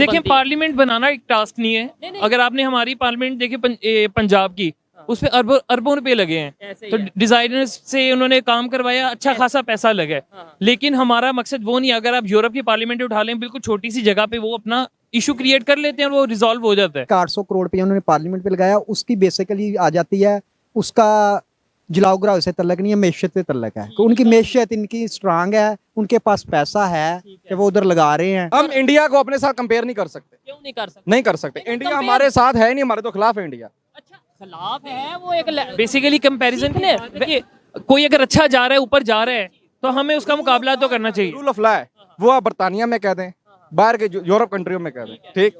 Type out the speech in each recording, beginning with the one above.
देखिए पार्लियामेंट बनाना एक टास्क नहीं है। अगर आपने हमारी पार्लियामेंट देखी पंजाब की, उस पे अरबों अरबों रुपए लगे हैं, तो डिजाइनर्स से उन्होंने काम करवाया, अच्छा खासा पैसा लगा है। लेकिन हमारा मकसद वो नहीं है। अगर आप यूरोप की पार्लियामेंट उठा लें, बिल्कुल छोटी सी जगह पे वो अपना इशू क्रिएट कर लेते हैं और वो रिजॉल्व हो जाता है। 400 करोड़ रुपया उन्होंने पार्लियामेंट पे लगाया, उसकी बेसिकली आ जाती है, उसका जलाओ ग्राह से तल्लक नहीं है, मैशियत से तल्लक है। उनकी मैशियत इनकी स्ट्रांग है, उनके पास पैसा है कि वो उधर लगा रहे हैं। हम इंडिया को अपने साथ कंपेयर नहीं कर सकते। क्यों नहीं कर सकते? नहीं कर सकते। इंडिया हमारे साथ है नहीं, हमारे तो खिलाफ है इंडिया। अच्छा, खिलाफ है वो एक बेसिकली कंपैरिजन कोई अगर अच्छा जा रहा है, ऊपर जा रहा है, तो हमें उसका मुकाबला तो करना चाहिए। रूल ऑफ लॉ है, वो आप बरतानिया में कह दें, बाहर के यूरोप कंट्रियों में कह दें, ठीक।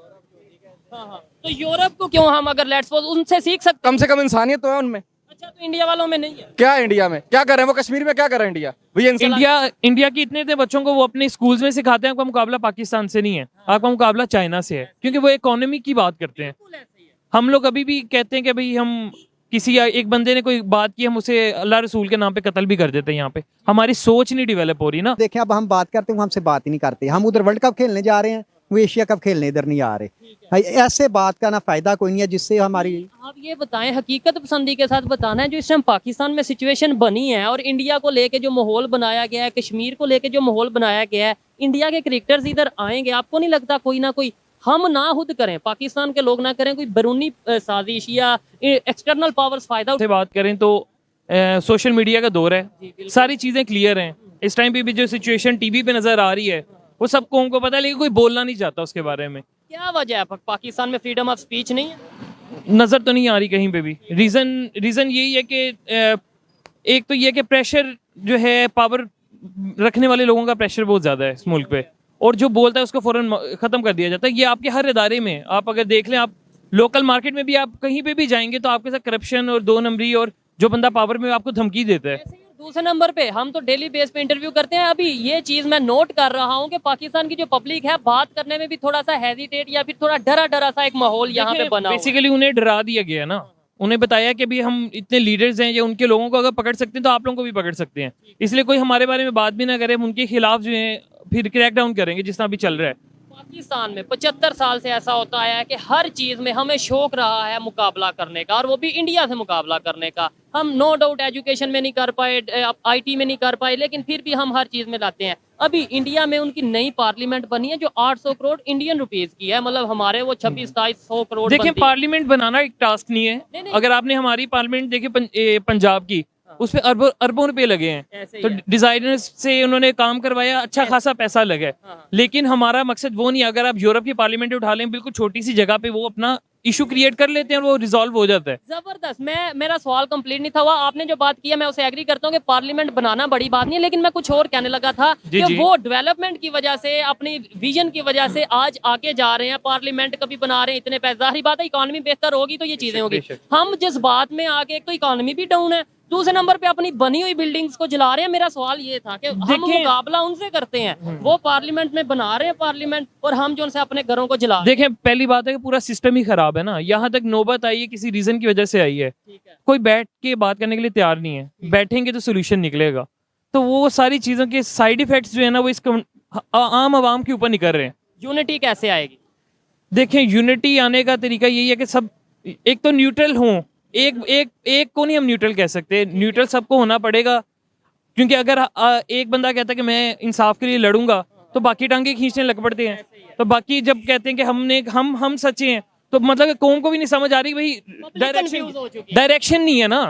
तो यूरोप को क्यों हम अगर लेट्स सपोज उनसे सीख सकते? कम से कम इंसानियत तो है उनमें। अच्छा, तो इंडिया वालों में नहीं है क्या इंडिया में क्या कर रहे हैं वो? कश्मीर में क्या कर रहे हैं इंडिया? भैया इंडिया के इतने इतने बच्चों को वो अपने स्कूल्स में सिखाते हैं, आपका मुकाबला पाकिस्तान से नहीं है, आपका मुकाबला चाइना से है, क्योंकि वो इकोनॉमी की बात करते हैं। हम लोग अभी भी कहते हैं कि भाई हम किसी एक बंदे ने कोई बात की, हम उसे अल्लाह रसूल के नाम पे कत्ल भी कर देते हैं। यहाँ पे हमारी सोच नहीं डेवलप हो रही ना। देखें, अब हम बात करते हैं, वो हमसे बात ही नहीं करते। हम उधर वर्ल्ड कप खेलने जा रहे हैं, वो एशिया कप खेलने इधर नहीं आ रहे। ऐसे बात का ना फायदा कोई नहीं है, जिससे हमारी। आप ये बताएं, हकीकत पसंदी के साथ बताना है, जो इस टाइम पाकिस्तान में सिचुएशन बनी है और इंडिया को लेके जो माहौल बनाया गया है, कश्मीर को लेके जो माहौल बनाया गया है, इंडिया के क्रिकेटर्स इधर आएंगे, आपको नहीं लगता कोई ना कोई हम ना खुद करें, पाकिस्तान के लोग ना करें, कोई बैरूनी साजिश या एक्सटर्नल पावर्स फायदा से बात करें तो सोशल मीडिया का दौर है, सारी चीजें क्लियर हैं। इस टाइम पे भी जो सिचुएशन टीवी पे नजर आ रही है वो सब कौम को पता है, लेकिन कोई बोलना नहीं चाहता उसके बारे में। क्या वजह है? पाकिस्तान में फ्रीडम ऑफ स्पीच नहीं है? नजर तो नहीं आ रही कहीं पे भी। रीजन यही है कि एक तो ये कि प्रेशर जो है, पावर रखने वाले लोगों का प्रेशर बहुत ज्यादा है इस मुल्क पे, और जो बोलता है उसको फौरन खत्म कर दिया जाता है। ये आपके हर इदारे में आप अगर देख लें, आप लोकल मार्केट में भी आप कहीं पे भी जाएंगे तो आपके साथ करप्शन और दो नंबरी, और जो बंदा पावर में आपको धमकी देता है। दूसरे नंबर पे हम तो डेली बेस पे इंटरव्यू करते हैं। अभी ये चीज मैं नोट कर रहा हूँ कि पाकिस्तान की जो पब्लिक है, बात करने में भी थोड़ा सा हेजिटेट या फिर थोड़ा डरा डरा सा एक माहौल यहाँ पे बना। बेसिकली उन्हें डरा दिया गया ना, उन्हें बताया कि भी हम इतने लीडर्स हैं, या उनके लोगों को अगर पकड़ सकते हैं तो आप लोगों को भी पकड़ सकते हैं, इसलिए कोई हमारे बारे में बात भी ना करे, हम उनके खिलाफ जो है फिर क्रैक डाउन करेंगे, जिस तरह अभी चल रहा है। पाकिस्तान में 75 साल से ऐसा होता आया है कि हर चीज में हमें शौक रहा है मुकाबला करने का, और वो भी इंडिया से मुकाबला करने का। हम नो डाउट एजुकेशन में नहीं कर पाए, आईटी में नहीं कर पाए, लेकिन फिर भी हम हर चीज में लाते हैं। अभी इंडिया में उनकी नई पार्लियामेंट बनी है जो 800 करोड़ इंडियन रुपीज की है, मतलब हमारे वो 26-2700 करोड़। देखिए पार्लियामेंट बनाना एक टास्क नहीं है। अगर आपने हमारी पार्लियामेंट देखी पंजाब की, उस पे अरबों रुपए लगे हैं, तो डिजाइनर्स से उन्होंने काम करवाया, अच्छा खासा पैसा लगा है। लेकिन हमारा मकसद वो नहीं है। अगर आप यूरोप की पार्लियामेंट उठा लें, बिल्कुल छोटी सी जगह पे वो अपना इशू क्रिएट कर लेते हैं और वो रिजॉल्व हो जाता है। जबरदस्त। मेरा सवाल कंप्लीट नहीं था हुआ। आपने जो बात की है मैं उसे एग्री करता हूँ कि पार्लियामेंट बनाना बड़ी बात नहीं है, लेकिन मैं कुछ और कहने लगा था कि वो डेवलपमेंट की वजह से, अपनी विजन की वजह से आज आगे जा रहे हैं। पार्लियामेंट कभी बना रहे हैं, इतने पैसे, जाहिर बात है इकोनॉमी बेहतर होगी तो ये चीजें होगी। हम जिस बात में आगे, एक तो इकोनॉमी भी डाउन है, दूसरे नंबर पे अपनी बनी हुई बिल्डिंग्स को जला रहे हैं। मेरा सवाल ये था कि हम मुकाबला उनसे करते हैं, वो पार्लियामेंट में बना रहे हैं पार्लियामेंट, और हम जो उनसे अपने घरों को जला रहे हैं। देखें पहली बात है कि पूरा सिस्टम ही खराब है ना। यहाँ तक नौबत आई है किसी रीजन की वजह से आई है, कोई बैठ के बात करने के लिए तैयार नहीं है। बैठेंगे तो सोल्यूशन निकलेगा। तो वो सारी चीजों के साइड इफेक्ट्स जो है ना, वो इस आम आवाम के ऊपर निकल रहे हैं। यूनिटी कैसे आएगी? देखें यूनिटी आने का तरीका यही है कि सब एक तो न्यूट्रल हों। एक को नहीं हम न्यूट्रल कह सकते, न्यूट्रल सबको होना पड़ेगा। क्योंकि अगर एक बंदा कहता है कि मैं इंसाफ के लिए लड़ूंगा, तो बाकी टांगे खींचने लग पड़ते हैं। तो बाकी जब कहते हैं कि हम सच्चे हैं, तो मतलब कौम को भी नहीं समझ आ रही भाई, डायरेक्शन नहीं है ना।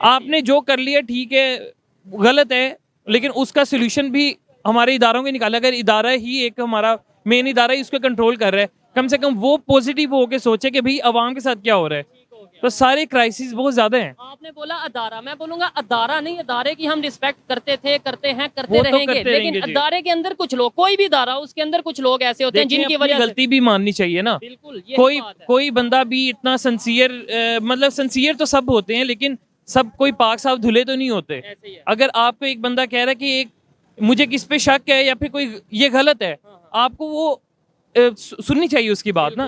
आपने जो कर लिया ठीक है, गलत है, लेकिन उसका सोल्यूशन भी हमारे इदारों के निकाला। अगर इदारा ही एक हमारा मेन इदारा ही उसको कंट्रोल कर रहा है, कम से कम वो पॉजिटिव होके सोचे कि भाई अवाम के साथ क्या हो रहा है। तो सारे क्राइसिस बहुत ज्यादा हैं। आपने बोला अदारा, मैं बोलूंगा अदारा नहीं, अदारे की हम रिस्पेक्ट करते थे, करते हैं, करते रहेंगे, लेकिन अदारे के अंदर कुछ लोग, कोई भी अदारा उसके अंदर कुछ लोग ऐसे होते हैं जिनकी वजह से गलती भी माननी चाहिए ना। बिल्कुल, कोई बंदा भी इतना सिंसियर, मतलब सिंसियर तो सब होते हैं, लेकिन सब कोई पाक साफ धुले तो नहीं होते। अगर आपको एक बंदा कह रहा है कि एक मुझे किस पे शक है या फिर कोई ये गलत है, आपको वो सुननी चाहिए उसकी बात ना।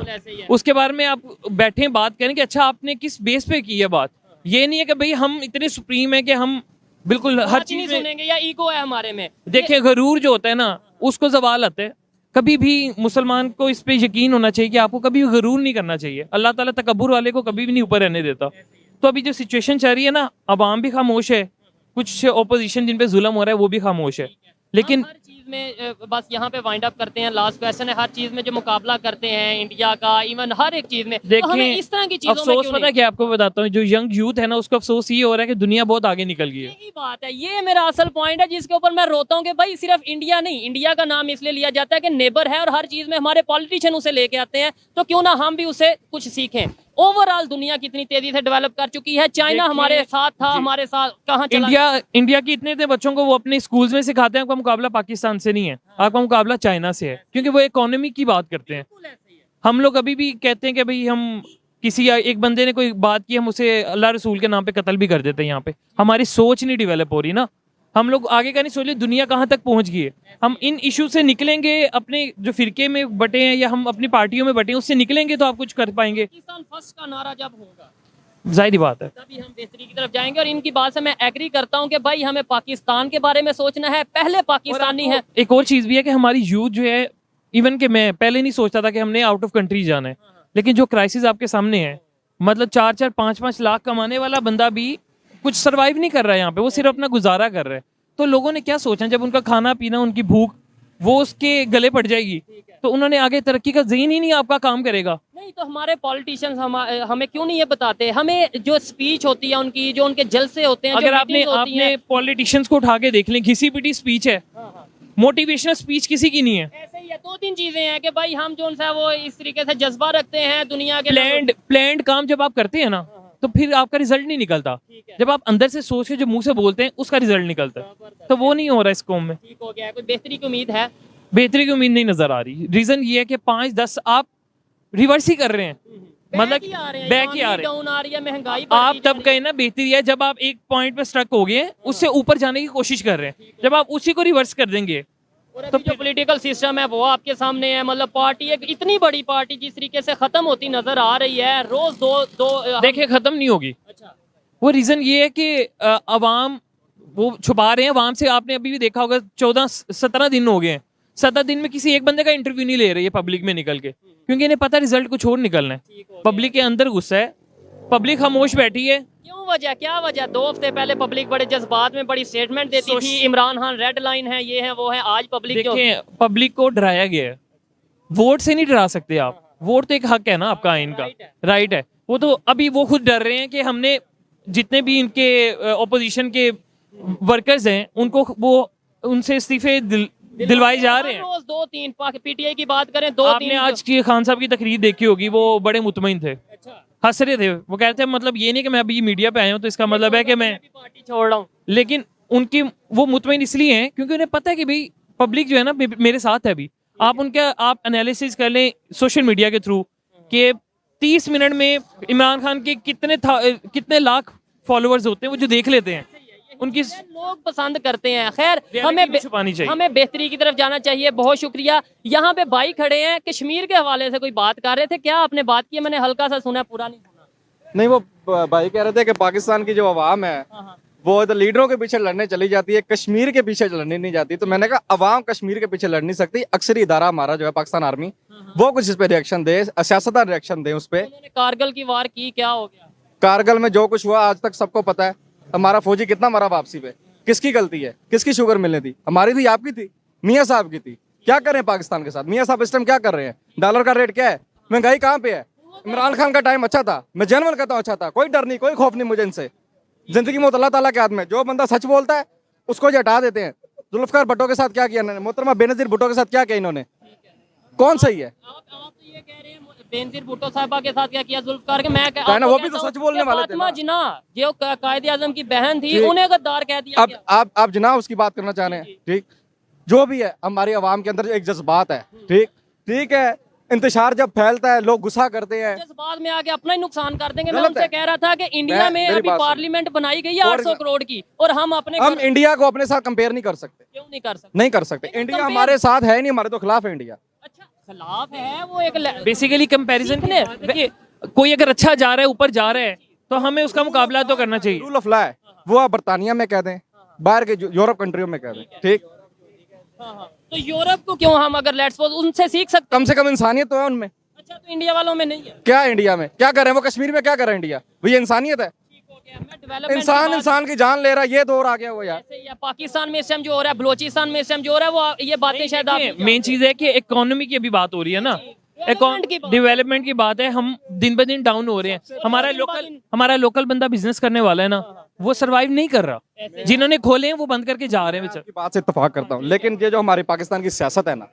उसके बारे में आप बैठे बात करें कि अच्छा आपने किस बेस पे की है बात। ये नहीं है कि भाई हम इतने सुप्रीम है कि हम बिल्कुल हर चीज सुनेंगे या ईगो है हमारे में। देखिए गरूर जो होता है ना, उसको जवाल आता है। कभी भी मुसलमान को इस पे यकीन होना चाहिए कि आपको कभी भी गरूर नहीं करना चाहिए। अल्लाह ताला तकब्बुर वाले को कभी भी नहीं ऊपर रहने देता। तो अभी जो सिचुएशन चल रही है ना, अवाम भी खामोश है, कुछ ओपोजिशन जिन पे जुल्म हो रहा है वो भी खामोश है, लेकिन हर चीज में बस यहाँ पे वाइंड अप करते हैं। लास्ट क्वेश्चन है, हर चीज में जो मुकाबला करते हैं इंडिया का, इवन हर एक चीज में, तो हमें देखें इस तरह की चीजों में अफसोस क्यों पता है नहीं? क्या आपको बताता हूँ, जो यंग यूथ है ना उसको अफसोस ये हो रहा है कि दुनिया बहुत आगे निकल गई है। यही बात है, ये मेरा असल पॉइंट है जिसके ऊपर मैं रोता हूँ कि भाई सिर्फ इंडिया नहीं, इंडिया का नाम इसलिए लिया जाता है कि नेबर है और हर चीज में हमारे पॉलिटिशियन उसे लेके आते हैं, तो क्यों ना हम भी उसे कुछ सीखें। ओवरऑल दुनिया कितनी तेजी से डेवलप कर चुकी है, चाइना देखिए, हमारे साथ था, जी। हमारे साथ कहाँ चला इंडिया की इतने इतने बच्चों को वो अपने स्कूल्स में सिखाते हैं आपका मुकाबला पाकिस्तान से नहीं है, आपका मुकाबला चाइना से है, क्योंकि वो इकोनॉमी की बात करते हैं। बिल्कुल ऐसे ही है। हम लोग अभी भी कहते हैं कि भाई हम किसी एक बंदे ने कोई बात की, हम उसे अल्लाह रसूल के नाम पे कत्ल भी कर देते हैं। यहाँ पे हमारी सोच नहीं डेवलप हो रही ना, हम लोग आगे का नहीं सोच रहे दुनिया कहाँ तक पहुंच गई है। हम इन इशू से निकलेंगे, अपने जो फिरके में बटे हैं या हम अपनी पार्टियों में बटे हैं उससे निकलेंगे तो आप कुछ कर पाएंगे। पाकिस्तान फर्स्ट का नारा जब होगा जाहिर बात है। तभी हम बेहतरी की तरफ जाएंगे। और इनकी बात से मैं एग्री करता हूँ कि भाई हमें पाकिस्तान के बारे में सोचना है, पहले पाकिस्तानी है। एक और चीज भी है कि हमारी यूथ जो है, इवन कि मैं पहले नहीं सोचता था कि हमने आउट ऑफ कंट्री जाना है, लेकिन जो क्राइसिस आपके सामने है, मतलब 4-4, 5-5 लाख कमाने वाला बंदा भी कुछ सरवाइव नहीं कर रहा है यहाँ पे, वो सिर्फ अपना गुजारा कर रहा है। तो लोगों ने क्या सोचा, जब उनका खाना पीना, उनकी भूख वो उसके गले पड़ जाएगी, तो उन्होंने आगे तरक्की का ज़हन ही नहीं आपका काम करेगा। नहीं तो हमारे पॉलिटिशियंस हमें क्यों नहीं ये बताते? हमें जो स्पीच होती है उनकी, जो उनके जलसे होते हैं, अगर आपने पॉलिटिशियंस को उठा के देख लें, घिसी पिटी स्पीच है, मोटिवेशनल स्पीच किसी की नहीं है। ऐसे ही है। 2-3 चीजें हैं कि भाई हम जो सा वो इस तरीके से जज्बा रखते हैं दुनिया के प्लान्ड काम जब आप करते हैं ना, तो फिर आपका रिजल्ट नहीं निकलता। जब आप अंदर से सोच के जो मुंह से बोलते हैं उसका रिजल्ट निकलता है, तो वो नहीं हो रहा इस कौम में। ठीक हो गया है, कोई बेहतरी की उम्मीद है? बेहतरी की उम्मीद नहीं नजर आ रही। रीजन ये है कि 5-10 आप रिवर्स ही कर रहे हैं, मतलब बैक ही आ रहे हैं। डाउन आ रही है, महंगाई आप तब कहें ना बेहतरी है जब आप एक पॉइंट पे स्ट्रक हो गए, उससे ऊपर जाने की कोशिश कर रहे हैं। जब आप उसी को रिवर्स कर देंगे तो जो पॉलिटिकल सिस्टम है वो आपके सामने है। मतलब पार्टी, एक इतनी बड़ी पार्टी जिस तरीके से खत्म होती नजर आ रही है, रोज दो देखिए खत्म नहीं होगी। अच्छा, वो रीजन ये है कि अवाम वो छुपा रहे हैं अवाम से। आपने अभी भी देखा होगा 14-17 दिन हो गए हैं, 17 दिन में किसी एक बंदे का इंटरव्यू नहीं ले रही है पब्लिक में निकल के, क्योंकि इन्हें पता रिजल्ट कुछ और निकलना है। पब्लिक के अंदर गुस्सा है, पब्लिक खामोश बैठी है। क्यों वजह, क्या वजह? 2 हफ्ते पहले पब्लिक बड़े जज्बात में बड़ी स्टेटमेंट देती थी, इमरान खान रेड लाइन है, ये है वो है। आज पब्लिक जो देखिए पब्लिक को डराया गया है, वोट से नहीं डरा सकते आप। वोट तो एक हक है ना आपका, आइन का राइट है। वो तो अभी वो खुद डर रहे हैं कि हमने जितने भी इनके ओपोजिशन के वर्कर्स हैं उनको वो उनसे इस्तीफे दिलवाए जा रहे हैं। रोज 2-3 पीटीआई की बात करें, 2-3 आपने आज की खान साहब की तकरीर देखी होगी, वो बड़े मुतमईन थे, हंस रहे थे। वो कहते हैं मतलब ये नहीं कि मैं अभी मीडिया पे आया हूँ तो इसका मतलब है कि मैं पार्टी छोड़ रहा हूँ। लेकिन उनकी वो मुतमईन इसलिए हैं क्योंकि उन्हें पता है कि भाई पब्लिक जो है ना मेरे साथ है। अभी आप एनालिसिस कर लें सोशल मीडिया के थ्रू कि 30 मिनट में इमरान खान के कितने लाख फॉलोअर्स होते हैं, वो जो देख लेते हैं उनकी लोग पसंद करते हैं। खैर हमें छुपानी चाहिए, हमें बेहतरी की तरफ जाना चाहिए। बहुत शुक्रिया। यहाँ पे भाई खड़े हैं, कश्मीर के हवाले से कोई बात कर रहे थे, क्या आपने बात की? मैंने हल्का सा सुना, पूरा नहीं सुना। नहीं, वो भाई कह रहे थे कि पाकिस्तान की जो अवाम है वो इधर लीडरों के पीछे लड़ने चली जाती है, कश्मीर के पीछे लड़ने नहीं जाती। तो मैंने कहा अवाम कश्मीर के पीछे लड़ नहीं सकती। अक्सरी इदारा हमारा जो है पाकिस्तान आर्मी, वो कुछ इस पे रिएक्शन दे, सियासतदान रिएक्शन दे उस पे। उन्होंने कारगिल की वार की, क्या हो गया? कारगिल में जो कुछ हुआ आज तक सबको पता है। हमारा फौजी कितना मरा वापसी पे, किसकी गलती है? किसकी शुगर मिलनी थी? हमारी थी, आपकी थी, मियाँ साहब की थी। क्या करें पाकिस्तान के साथ? मियाँ साहब इस टाइम क्या कर रहे हैं? डॉलर का रेट क्या है? महंगाई कहाँ पे है? इमरान खान का टाइम अच्छा था, मैं जनरल कहता हूँ अच्छा था, कोई डर नहीं, कोई खौफ नहीं मुझे इनसे। जिंदगी में अल्लाह ताला के हाथ में, जो बंदा सच बोलता है उसको हटा देते हैं। जुल्फकार भुट्टो के साथ क्या किया इन्होंने? मोहतरमा बेनजीर भुट्टो के साथ क्या किया इन्होंने? कौन सही है? आप तो ये कह रहे हैं बेनजीर भुट्टो साहबा के साथ क्या किया जुल्फकार के? मैं ना, वो भी तो सच बोलने वाले थे फातिमा ना। जिन्ना जो कायदे आजम की बहन थी, उन्हें गद्दार कह दिया गया। आप जिन्ना उसकी बात करना चाह रहे हैं, ठीक? जो भी है, हमारी आवाम के अंदर एक जज्बात है, ठीक है। इंतशार जब फैलता है लोग गुस्सा करते हैं, जज्बात में आके अपना ही नुकसान कर देंगे। मैं गलत उनसे है। कह रहा था कि इंडिया में मेरी अभी बात सुनो। पार्लियामेंट बनाई गई है 800 करोड़ की, और हम इंडिया को अपने साथ कंपेयर नहीं कर सकते। क्यों नहीं कर सकते? नहीं कर सकते। लेकिन इंडिया compare- हमारे साथ है नहीं, हमारे तो खिलाफ है इंडिया। अच्छा, खिलाफ है वो एक बेसिकली कंपैरिजन कोई अगर अच्छा जा रहा है, ऊपर जा रहा है, तो हमें उसका मुकाबला तो करना चाहिए। रूल ऑफ लॉ है, वो आप बरतानिया में कह दें, बाहर के यूरोप कंट्रियों में कह दें, ठीक? तो यूरोप को क्यों हम अगर लेट्स सपोज उनसे सीख सकते कम से कम इंसानियत तो है उनमें। अच्छा तो इंडिया वालों में नहीं है। क्या इंडिया में क्या कर रहे हैं वो, कश्मीर में क्या कर रहे हैं इंडिया, वो ये इंसानियत है? ठीक हो गया, मैं डेवलपमेंट इंसान इंसान की जान ले रहा है, ये दौर आ गया वो यार। ऐसे ही है, पाकिस्तान में इस टाइम जो हो रहा है, बलूचिस्तान में इस टाइम जो हो रहा है, वो ये बातें शायद आप मेन चीज है कि इकोनॉमी की अभी बात हो रही है ना, डेवलपमेंट की बात है। हम दिन ब दिन डाउन हो रहे हैं। हमारा लोकल बंदा बिजनेस करने वाला है ना, वो सरवाइव नहीं कर रहा। जिन्होंने खोले हैं वो बंद करके जा रहे हैं बेचारे। की बात से इत्तेफाक करता हूँ, लेकिन ये जो हमारी पाकिस्तान की सियासत है ना,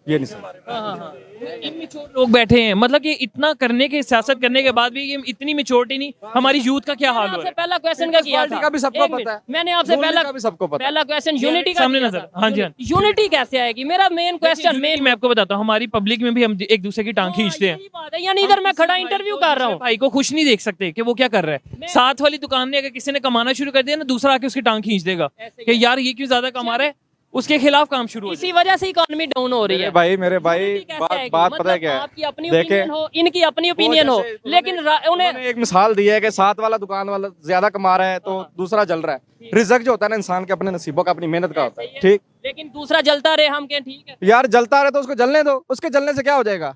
ये नहीं समझ। इमेच्योर लोग बैठे हैं, मतलब कि इतना करने के, सियासत करने के बाद भी ये इतनी मेच्योरिटी नहीं। हमारी यूथ का क्या हाल हो रहा है? पहला क्वेश्चन का किया था, का भी सबको एक मिनट, पता है। मैंने आपसे बोलने का भी सबको पता है। पहला क्वेश्चन यूनिटी का सामने किया नजर, था। हाँ जी, हाँ। यूनिटी कैसे आएगी, मेरा मेन क्वेश्चन मैं आपको बताता हूँ, हमारी पब्लिक में भी हम एक दूसरे की टांग खींचते हैं। यानी इधर मैं खड़ा इंटरव्यू कर रहा हूँ, भाई को खुश नहीं देख सकते कि वो क्या कर रहा है। साथ वाली दुकान में अगर किसी ने कमाना शुरू कर दिया ना, दूसरा आके उसकी टांग खींच देगा कि यार ये क्यों ज्यादा कमा रहा है, उसके खिलाफ काम शुरू हो इसी वजह से इकोनॉमी डाउन हो रही है। मेरे भाई Unity कैसे आएगी? बात मतलब पता है क्या है? आपकी अपनी देखें, ओपिनियन हो, इनकी अपनी ओपिनियन हो, लेकिन उन्हें उन्होंने एक मिसाल दी है कि साथ वाला दुकान वाला ज्यादा कमा रहा है तो दूसरा जल रहा है। रिज़्क जो होता है ना इंसान के अपने नसीबों का, अपनी मेहनत का होता है, ठीक। लेकिन दूसरा जलता रहे, हम क्या ठीक है? यार जलता रहे तो उसको जलने दो, उसके जलने से क्या हो जाएगा?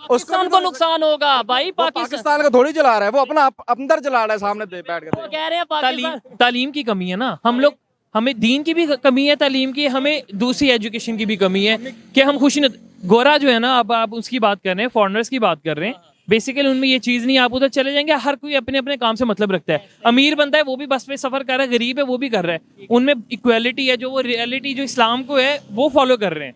पाकिस्तान को नुकसान होगा भाई। पाकिस्तान को थोड़ी जला रहा है, वो अपना अंदर जला रहा है, सामने बैठ वो कर। कह रहे हैं पाकिस्तान तालीम की कमी है ना। हमें दीन की भी कमी है, तालीम की, हमें दूसरी एजुकेशन की भी कमी है कि हम खुशी न। गोरा जो है ना, अब आप उसकी बात कर रहे हैं, फॉरेनर्स की बात कर रहे हैं, बेसिकली उनमें ये चीज नहीं। आप उधर चले जाएंगे, हर कोई अपने अपने काम से मतलब रखता है। अमीर बंदा है वो भी बस पे सफर कर रहा है, गरीब है वो भी कर रहा है। उनमें इक्वालिटी है, जो वो रियलिटी जो इस्लाम को है वो फॉलो कर रहे हैं।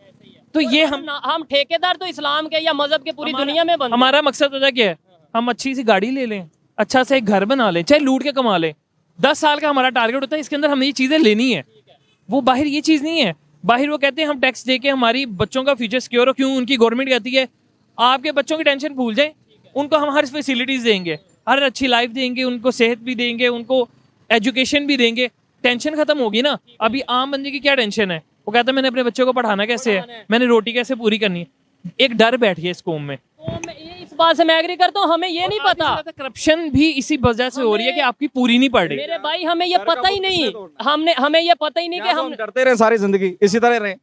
तो ये हम ठेकेदार तो इस्लाम के या मजहब के पूरी दुनिया में बन। हमारा मकसद पता क्या है? हम अच्छी सी गाड़ी ले लें, अच्छा सा एक घर बना लें, चाहे लूट के कमा लें। 10 साल का हमारा टारगेट होता है, इसके अंदर हमें ये चीजें लेनी है। वो बाहर ये चीज नहीं है। बाहर वो कहते हैं हम टैक्स दे के हमारी बच्चों का फ्यूचर सिक्योर हो। क्यों? उनकी गवर्नमेंट कहती है आपके बच्चों की टेंशन भूल जाए, उनको हम हर फैसिलिटीज देंगे, हर अच्छी लाइफ देंगे, उनको सेहत भी देंगे, उनको एजुकेशन भी देंगे। टेंशन खत्म होगी ना। अभी आम बंदे की क्या टेंशन है? वो कहता है मैंने अपने बच्चों को पढ़ाना कैसे है, मैंने रोटी कैसे पूरी करनी है। एक डर बैठ गया इस कौम में। इस बात से मैं एग्री करता हूँ, हमें ये नहीं पता। करप्शन भी इसी वजह से हो रही है कि आपकी पूरी नहीं पड़ रही। मेरे भाई हमें ये पता ही नहीं, हमें ये पता ही नहीं कि हम डरते रहे सारी जिंदगी, इसी तरह रहे।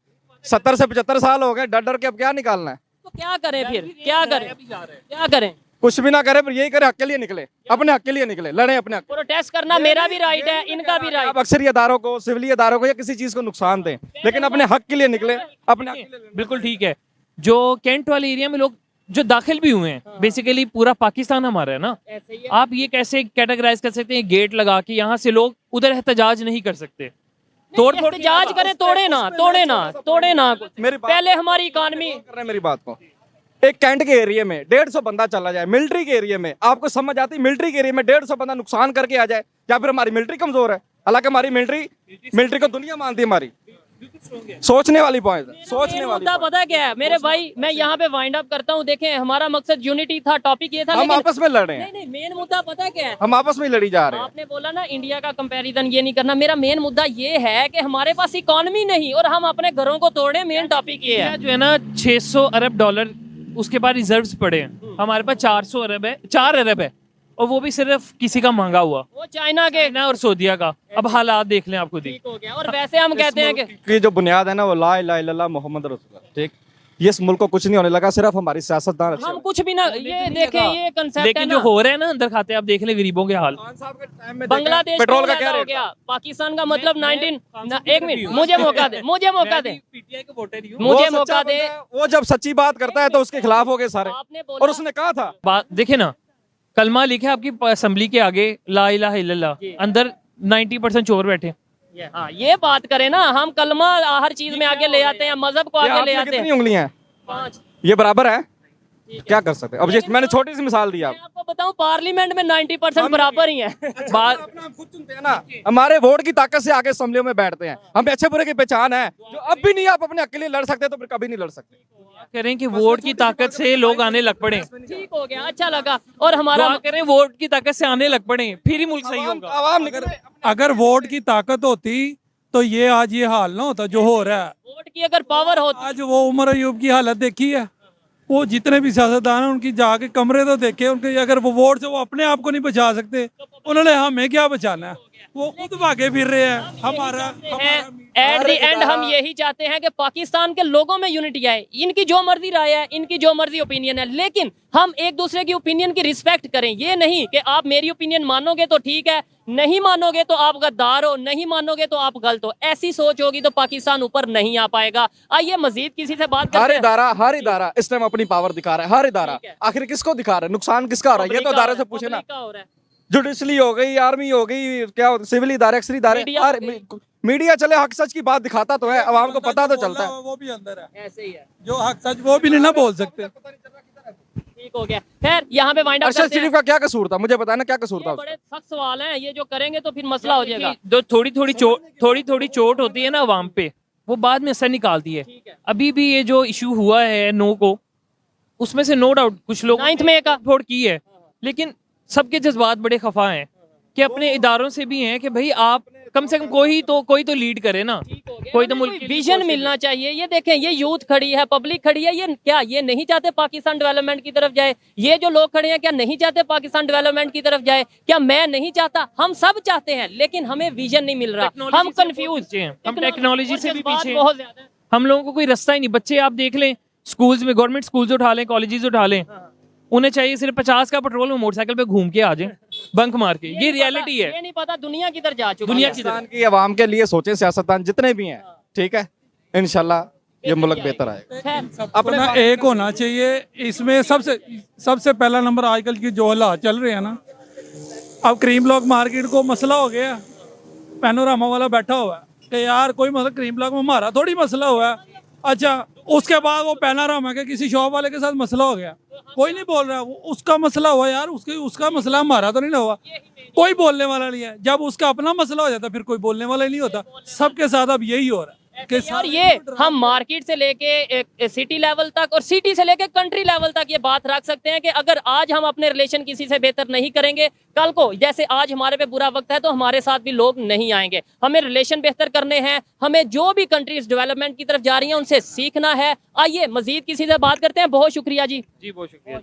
70 से 75 साल हो गए, डर डर के अब क्या निकालना है? तो क्या करें फिर, क्या करें? कुछ भी ना करे, पर यही करे, हक के लिए निकले, अपने हक के लिए निकले, लड़े अपने हक। प्रोटेस्ट करना मेरा भी राइट है, इनका भी राइट। आप अक्सरी अदारों को, सिविली अदारों को या किसी चीज को नुकसान दें, लेकिन अपने हक के लिए निकले, अपने हक के लिए। बिल्कुल ठीक है। जो कैंट वाले एरिया में लोग जो दाखिल भी हुए हैं, बेसिकली पूरा पाकिस्तान हमारा है ना। आप ये कैसे कैटेगराइज कर सकते हैं गेट लगा के यहाँ से लोग उधर एहतजाज नहीं कर सकते? एहतजाज करें, तोड़े ना। पहले हमारी इकॉनमी कर रहे हैं मेरी बात को। एक कैंट के एरिया में 150 बंदा चला जाए, मिलिट्री के एरिया में आपको समझ आती है? मिलिट्री के एरिया में 150 बंदा नुकसान करके आ जाए, या फिर हमारी मिलिट्री कमजोर है? हालांकि हमारी मिलिट्री को दुनिया मानती है। हमारी सोचने वाली पॉइंट है, सोचने वाली मुद्दा पता क्या है मेरे भाई? मैं यहाँ पे वाइंड अप करता हूँ। देखें, हमारा मकसद यूनिटी था, टॉपिक ये था। हम आपस में लड़ रहे हैं। नहीं, मेन मुद्दा पता क्या है? हम आपस में लड़ी जा रहे हैं। आपने बोला ना इंडिया का कंपैरिजन ये नहीं करना। मेरा मेन मुद्दा ये है कि हमारे पास इकोनॉमी नहीं और हम अपने घरों को तोड़े। मेन टॉपिक ये है। जो है ना $600 अरब उसके बाद रिजर्व्स पड़े हैं। हमारे पास 400 अरब है, 4 अरब है, और वो भी सिर्फ किसी का मांगा हुआ, वो चाइना के ना और सऊदीया का। अब हालात देख लें, आपको ठीक हो गया। और वैसे हम कहते हैं कि जो बुनियाद है ना वो ला इलाहा इल्लल्लाह मोहम्मद रसूलुल्लाह, ठीक। ये इस मुल्क को कुछ नहीं होने लगा, सिर्फ हमारी सियासतदान अच्छे हम कुछ भी ना। ये देखें, ये कंसेप्ट है लेकिन जो हो रहा है ना अंदर खाते, आप देख ले गरीबों के हाल। बांग्लादेश पेट्रोल का क्या हो रेट गया, पाकिस्तान का मतलब एक मिनट, मुझे मौका दे। मुझे मौका दे। वो जब सच्ची बात करता है तो उसके खिलाफ हो गए सारे। आपने और उसने कहा था, बात देखे ना, कलमा लिखे आपकी असेंबली के आगे, ला इलाहा इल्लल्लाह, अंदर 90% चोर बैठे। हाँ, ये बात करें ना, हम कलमा हर चीज में आगे ले आते हैं, मजहब को आगे ले आते हैं। कितनी उंगलियां हैं? 5। ये बराबर है? क्या कर सकते हैं? अब जैसे मैंने छोटी सी मिसाल दी मैं आपको बताऊं, पार्लियामेंट में 90% बराबर ही है। बात हम खुद चुनते हैं ना, हमारे वोट की ताकत से आगे असेंबलियों में बैठते हैं। हमें अच्छे बुरे की पहचान है। जो अब भी नहीं आप अपने हक के लिए लड़ सकते तो फिर कभी नहीं लड़ सकते। करें कि वोट की ताकत से लोग आने लग पड़े। ठीक हो गया, अच्छा लगा। और हमारा करें वोट की ताकत से आने लग पड़े, फिर ही मुल्क सही होगा। आवाम नहीं करे। अगर वोट की ताकत होती तो ये आज ये हाल ना होता जो हो रहा है। वोट की अगर पावर होती, आज वो उमर अयूब की हालत देखी है। वो जितने भी सियासतदान हैं उनकी जाके कमरे तो देखे उनके, अगर वो वोट से वो अपने आप को नहीं बचा सकते, उन्होंने हमें क्या बचाना है? वो खुद भागे फिर रहे हैं। हमारा एट द एंड हम यही चाहते हैं कि पाकिस्तान के लोगों में यूनिटी आए। इनकी जो मर्जी राय है, इनकी जो मर्जी ओपिनियन है, लेकिन हम एक दूसरे की ओपिनियन की रिस्पेक्ट करें। ये नहीं कि आप मेरी ओपिनियन मानोगे तो ठीक है, नहीं मानोगे तो आप गद्दार हो, नहीं मानोगे तो आप गलत हो। ऐसी सोच होगी तो पाकिस्तान ऊपर नहीं आ पाएगा। आइए मजीद किसी से बात करते हैं। हर इदारा इस टाइम अपनी पावर दिखा रहा है। हर इदारा आखिर किसको दिखा रहा है? नुकसान किसका हो रहा है? ये तो इदारे से पूछे ना। जुडिशली हो गई, आर्मी हो गई, क्या सिविल इदारे, एक्सरी इदारे, मीडिया चले हक सच की बात दिखाता तो है, आवाम को पता तो चलता है। वो भी अंदर है, ऐसे ही है जो हक सच वो भी नहीं ना बोल सकते। ठीक हो गया। खैर यहाँ पे वाइंड अप अरशद शरीफ का क्या कसूर था? मुझे बताना क्या कसूर था? बड़े सख्त सवाल हैं, ये जो करेंगे तो फिर मसला हो जाएगा। जो थोड़ी थोड़ी चोट होती है ना अवाम पे, वो बाद में असर निकालती है। अभी भी ये जो इशू हुआ है नो को, उसमें से नो डाउट कुछ लोग 9 मई का वोट की है, लेकिन सबके जज्बात बड़े खफा हैं कि अपने इदारों से भी हैं कि भाई आप कम से कम कोई तो लीड करे ना, कोई तो मुल्क विजन मिलना चाहिए। ये देखें, ये यूथ खड़ी है, पब्लिक खड़ी है, ये क्या ये नहीं चाहते पाकिस्तान डेवलपमेंट की तरफ जाए? ये जो लोग खड़े हैं क्या नहीं चाहते पाकिस्तान डेवलपमेंट की तरफ जाए? क्या मैं नहीं चाहता? हम सब चाहते हैं, लेकिन हमें विजन नहीं मिल रहा। हम कंफ्यूज हैं, हम टेक्नोलॉजी से भी पीछे हैं। बहुत ज्यादा है। हम लोगों को कोई रास्ता ही नहीं। बच्चे आप देख लें स्कूल्स में, गवर्नमेंट स्कूल्स उठा लें, कॉलेजेस उठा लें, उन्हें चाहिए सिर्फ 50 का पेट्रोल में मोटरसाइकिल पे घूम के आ जाए, बंक मार के। ये रियलिटी है। ये नहीं पता दुनिया किधर जा चुकी दुनिया है। की पाकिस्तान की आवाम के लिए सोचे सियासतदान जितने भी हैं, ठीक है, इंशाल्लाह ये मुल्क बेहतर आएगा। खैर, अपना एक होना चाहिए इसमें। सबसे पहला नंबर आजकल की जो हालात चल रहे हैं ना, अब क्रीम ब्लॉक मार्केट को मसला हो गया, पैनोरामा वाला बैठा हुआ है कि यार कोई मसला क्रीम ब्लॉक में हमारा थोड़ी मसला हुआ है। अच्छा, उसके बाद वो पैनोरामा के किसी शॉप वाले के साथ मसला हो गया, कोई नहीं बोल रहा, वो उसका मसला हुआ यार, उसका मसला हमारा तो नहीं ना हुआ, कोई बोलने वाला नहीं है। जब उसका अपना मसला हो जाता फिर कोई बोलने वाला ही नहीं होता। सबके साथ अब यही हो रहा है कि और ये हम मार्केट से लेके सिटी लेवल तक और सिटी से लेके कंट्री लेवल तक ये बात रख सकते हैं कि अगर आज हम अपने रिलेशन किसी से बेहतर नहीं करेंगे, कल को जैसे आज हमारे पे बुरा वक्त है तो हमारे साथ भी लोग नहीं आएंगे। हमें रिलेशन बेहतर करने हैं, हमें जो भी कंट्रीज डेवलपमेंट की तरफ जा रही हैं उनसे सीखना है। आइए मजीद किसी से बात करते हैं। बहुत शुक्रिया जी। बहुत शुक्रिया।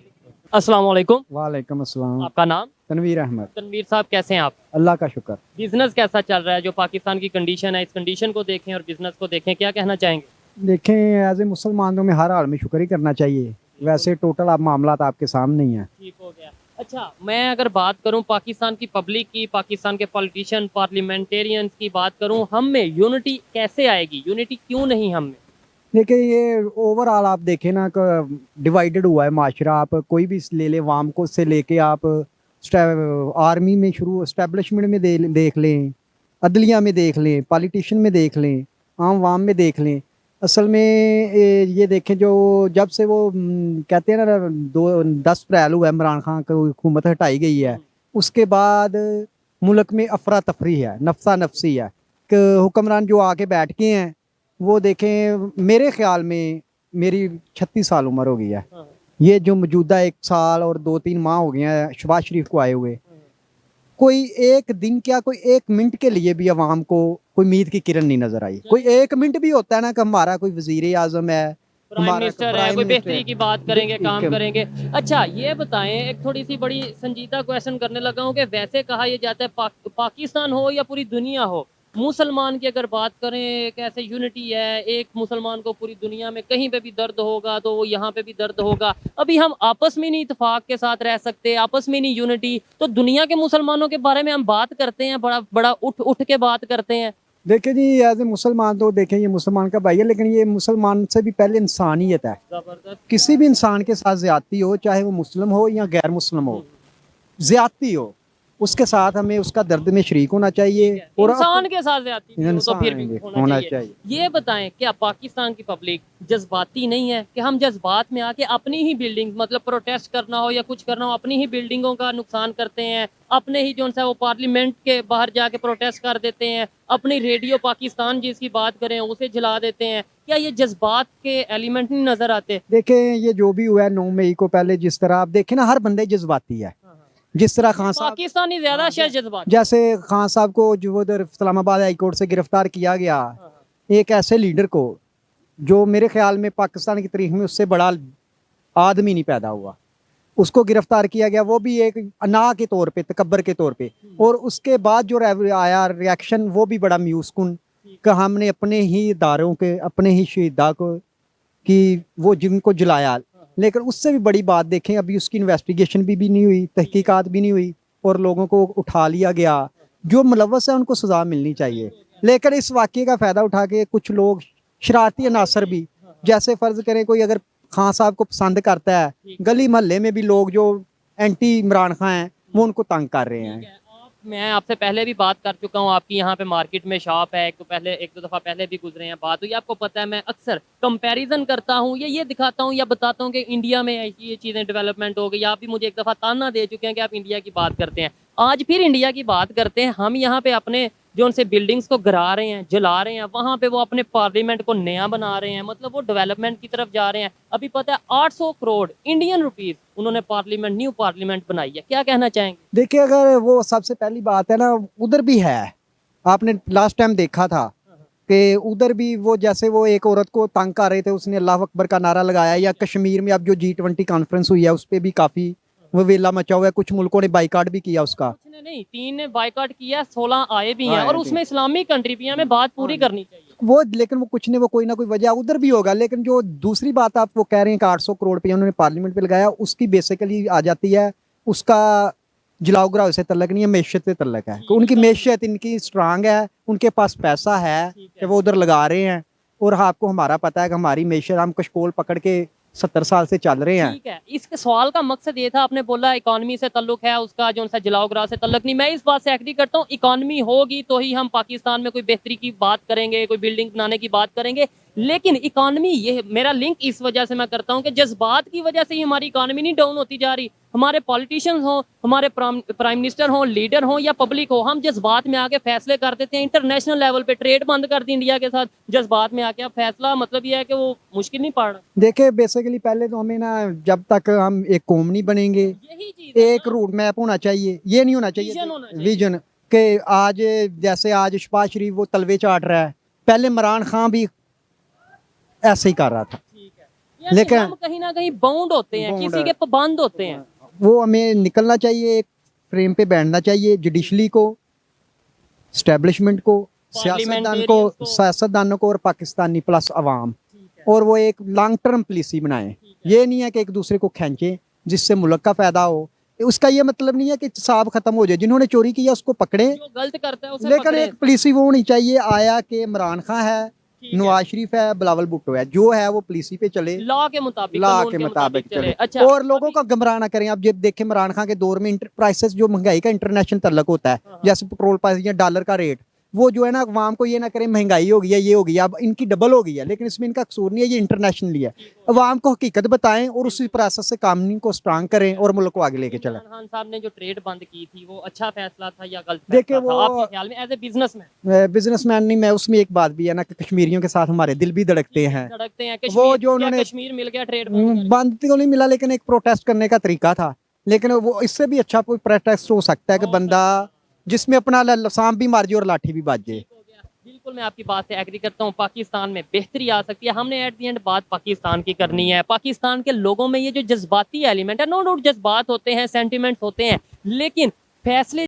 अस्सलाम वालेकुम। वालेकुम अस्सलाम। आपका नाम? तनवीर अहमद। तनवीर साहब, कैसे हैं आप? अल्लाह का शुक्र। बिजनेस कैसा चल रहा है? जो पाकिस्तान की कंडीशन है, इस कंडीशन को देखें और बिजनेस को देखें, क्या कहना चाहेंगे? देखें, एज ए मुसलमान तो हमें हर हाल में शुक्र ही करना चाहिए। वैसे टोटल आप मामला आपके सामने ही हैं। ठीक हो गया। अच्छा, मैं अगर बात करूं पाकिस्तान की पब्लिक की, पाकिस्तान के पॉलिटिशियन, पार्लियामेंटेरियंस की बात करूं, हम में यूनिटी कैसे आएगी? यूनिटी क्यों नहीं हम में? देखिए, ये ओवरऑल आप देखें ना, डिवाइडेड हुआ है माशरा। आप कोई भी ले ले, वाम को से लेके आप आर्मी में शुरू, इस्टेब्लिशमेंट में देख लें, अदलिया में देख लें, पॉलिटिशियन में देख लें, आम वाम में देख लें। असल में ये देखें, जो जब से वो कहते हैं ना 10 अप्रैल हुआ, इमरान खान की हुकूमत हटाई गई है, उसके बाद मुल्क में अफरा तफरी है, नफसा नफसी है कि हुक्मरान जो आके बैठ के हैं वो देखें। मेरे ख्याल में मेरी 36 साल उम्र हो गई है, ये जो मौजूदा 1 साल और 2-3 माह हो गए हैं शहबाज शरीफ को आए हुए, कोई एक दिन क्या, कोई 1 मिनट के लिए भी अवाम को कोई उम्मीद की किरण नहीं नजर आई। कोई 1 मिनट भी होता है ना कि हमारा कोई वजीर आजम है, प्राइम मिनिस्टर है, कोई बेहतरी की बात करेंगे, काम ठीक है। करेंगे। अच्छा, ये बताएं, एक थोड़ी सी बड़ी संजीदा क्वेश्चन करने लगा हूँ कि वैसे कहा यह जाता है पाकिस्तान हो या पूरी दुनिया हो, मुसलमान की अगर बात करें, एक ऐसे यूनिटी है, एक मुसलमान को पूरी दुनिया में कहीं पे भी दर्द होगा तो वो यहाँ पे भी दर्द होगा। अभी हम आपस में नहीं इत्तेफाक के साथ रह सकते, आपस में नहीं यूनिटी, तो दुनिया के मुसलमानों के बारे में हम बात करते हैं, बड़ा बड़ा उठ के बात करते हैं। देखिए जी, एज ए मुसलमान तो देखें, ये मुसलमान का भाई है, लेकिन ये मुसलमान से भी पहले इंसानियत है। जबरदस्त। किसी भी इंसान के साथ ज्यादती हो, चाहे वो मुस्लिम हो या गैर मुस्लिम हो, ज्यादती हो, उसके साथ हमें उसका दर्द में शरीक होना चाहिए। और इंसान के साथ ज्यादा तो इंसान फिर भी होना चाहिए। ये बताएं, क्या पाकिस्तान की पब्लिक जज्बाती नहीं है कि हम जज्बात में आके अपनी ही बिल्डिंग, मतलब प्रोटेस्ट करना हो या कुछ करना हो, अपनी ही बिल्डिंगों का नुकसान करते हैं, अपने ही जो है वो पार्लियामेंट के बाहर जाके प्रोटेस्ट कर देते हैं, अपनी रेडियो पाकिस्तान जिसकी बात करें उसे जला देते हैं? क्या ये जज्बात के एलिमेंट नहीं नजर आते? देखें, ये जो भी हुआ है 9 मई को, पहले जिस तरह आप देखें ना, हर बंदे जज्बाती है। जिस तरह खान साहब, पाकिस्तानी ज्यादा शायद जज्बात, जैसे खान साहब को जो उधर इस्लामाबाद हाई कोर्ट से गिरफ्तार किया गया, एक ऐसे लीडर को जो मेरे ख्याल में पाकिस्तान की तारीख में उससे बड़ा आदमी नहीं पैदा हुआ। उसको गिरफ्तार किया गया, वो भी एक अना के तौर पे, तकब्बर के तौर पे। और उसके बाद जो आया रिएक्शन वो भी बड़ा म्यूसकुन कि हमने अपने ही इदारों के, अपने ही शहीदा को कि वो जिनको जलाया। लेकिन उससे भी बड़ी बात देखें, अभी उसकी इन्वेस्टिगेशन भी नहीं हुई, तहकीकात भी नहीं हुई और लोगों को उठा लिया गया। जो मुलव्वस है उनको सज़ा मिलनी चाहिए। लेकिन इस वाक़ये का फ़ायदा उठा के कुछ लोग शरारती अनासर भी, जैसे फ़र्ज़ करें कोई अगर खान साहब को पसंद करता है, गली मोहल्ले में भी लोग जो एंटी इमरान खान हैं वो उनको तंग कर रहे हैं। मैं आपसे पहले भी बात कर चुका हूँ, आपकी यहाँ पे मार्केट में शॉप है, एक दो दफ़ा पहले भी गुजरे हैं, बात हुई। आपको पता है मैं अक्सर कंपैरिजन करता हूँ या ये दिखाता हूँ या बताता हूँ कि इंडिया में ऐसी ये चीज़ें डेवलपमेंट हो गई। आप भी मुझे एक दफ़ा ताना दे चुके हैं कि आप इंडिया की बात करते हैं। आज फिर इंडिया की बात करते हैं। हम यहाँ पे अपने जो उनसे बिल्डिंग्स को गिरा रहे हैं, जला रहे हैं, वहाँ पे वो अपने पार्लियामेंट को नया बना रहे हैं, मतलब वो डेवलपमेंट की तरफ जा रहे हैं। अभी पता है 800 करोड़ इंडियन रुपीस उन्होंने पार्लियामेंट, न्यू पार्लियामेंट बनाई है। क्या कहना चाहेंगे? देखिए, अगर वो सबसे पहली बात है ना, उधर भी है, आपने लास्ट टाइम देखा था कि उधर भी वो जैसे वो एक औरत को तंग कर रहे थे, उसने अल्लाह अकबर का नारा लगाया। या कश्मीर में अब जो G20 कॉन्फ्रेंस हुई है उस पर भी काफ़ी वो वेला मचा हुआ है, कुछ मुल्कों ने बाइकाट भी किया उसका। कुछ ने नहीं, 3 ने बाइकाट किया, 16 आए भी हैं और उसमें इस्लामिक कंट्री भी हैं। हमें बात पूरी करनी चाहिए वो, लेकिन वो कुछ ने वो कोई ना कोई वजह उधर भी होगा। लेकिन जो दूसरी बात आप वो कह रहे हैं कि 800 करोड़ रुपया उन्होंने पार्लियामेंट पे लगाया, उसकी बेसिकली आ जाती है, उसका जलाओ ग्राह से तल्लक नहीं है, मैशत से तल्लक है। कि उनकी मैशत इनकी स्ट्रांग है, उनके पास पैसा है कि वो उधर लगा रहे हैं। और आपको हमारा पता है कि हमारी मैशत, हम कशकोल पकड़ के 70 साल से चल रहे हैं। ठीक है, इसके सवाल का मकसद ये था, आपने बोला इकोनॉमी से ताल्लुक है उसका, जो उनसे जलाओ ग्राह से ताल्लुक नहीं। मैं इस बात से एग्री करता हूँ, इकोनॉमी होगी तो ही हम पाकिस्तान में कोई बेहतरी की बात करेंगे, कोई बिल्डिंग बनाने की बात करेंगे। लेकिन इकोनॉमी, ये मेरा लिंक इस वजह से मैं करता हूँ कि जज्बात की वजह से ही हमारी इकोनॉमी नहीं डाउन होती जा रही। हमारे पॉलिटिशियंस हों, हमारे प्राइम मिनिस्टर हों, लीडर हों या पब्लिक हो, हम जज्बात में आके फैसले कर देते हैं। इंटरनेशनल लेवल पे ट्रेड बंद कर दी इंडिया के साथ, जज्बात में आके अब फैसला, मतलब ये है कि वो मुश्किल नहीं पड़ रहा। देखिए, बेसिकली पहले तो हमें ना, जब तक हम एक कौम नहीं बनेंगे, यही चीज है एक रूट मैप होना चाहिए। ये नहीं होना विजन चाहिए होना चाहिए। विजन के आज जैसे आज शहबाज शरीफ वो तलवे चाट रहा है, पहले इमरान खान भी ऐसे ही कर रहा था। ठीक है, यानी लेकिन हम कहीं ना कहीं बाउंड होते हैं, किसी के पाबंद होते हैं। वो हमें निकलना चाहिए, एक फ्रेम पे बैठना चाहिए, जुडिशली को, स्टैब्लिशमेंट को, सियासतदानों को और पाकिस्तानी प्लस अवाम। और वो एक लॉन्ग टर्म पॉलिसी बनाए। ये नहीं है कि एक दूसरे को खींचे जिससे मुल्क का फायदा हो। उसका ये मतलब नहीं है कि साहब खत्म हो जाए, जिन्होंने चोरी किया उसको पकड़े, जो गलत करता है उसे लेकिन पकड़े। एक पॉलिसी वो होनी चाहिए आया कि इमरान खान है, नवाज शरीफ है, बिलावल भुट्टो है, जो है वो पॉलिसी पे चले, लॉ के मुताबिक, लॉ कानून के मुताबिक चले। अच्छा, और लोगों का गुमराह ना करें। अब जब देखें इमरान खान के दौर में प्राइसेस, जो महंगाई का इंटरनेशनल तल्लक होता है, जैसे पेट्रोल प्राइस या डॉलर का रेट, वो जो है ना, अवाम को ये ना करें महंगाई हो गई है, ये हो गई है, अब इनकी डबल हो गई है, लेकिन इसमें इनका कसूर नहीं है, ये इंटरनेशनली है। अवाम को हकीकत बताएं और उसी प्रोसेस से कानून को स्ट्रांग करें और मुल्क को आगे लेके चलें। इमरान खान साहब ने जो ट्रेड बंद की थी वो अच्छा फैसला था या गलत देखिए, फैसला था वो आपके ख्याल में, एज ए बिजनेसमैन? बिजनेसमैन नहीं मैं, उसमें एक बात भी है ना कि कश्मीरियों के साथ हमारे दिल भी धड़कते हैं। धड़कते हैं। वो कश्मीर, जो उन्होंने कश्मीर मिल गया ट्रेड बंद तो नहीं मिला, लेकिन एक प्रोटेस्ट करने का तरीका था। लेकिन वो इससे भी अच्छा कोई प्रोटेस्ट हो सकता है कि बंदा जिसमें अपना सांप भी मार जाए और लाठी भी बाज जाए। बिल्कुल, मैं आपकी बात से एग्री करता हूँ। पाकिस्तान में बेहतरी आ सकती है। हमने एट दी एंड बात पाकिस्तान की करनी है। पाकिस्तान के लोगों में ये जो जज्बाती एलिमेंट है, नो डाउट जज्बात होते हैं, सेंटिमेंट्स होते हैं, लेकिन फैसले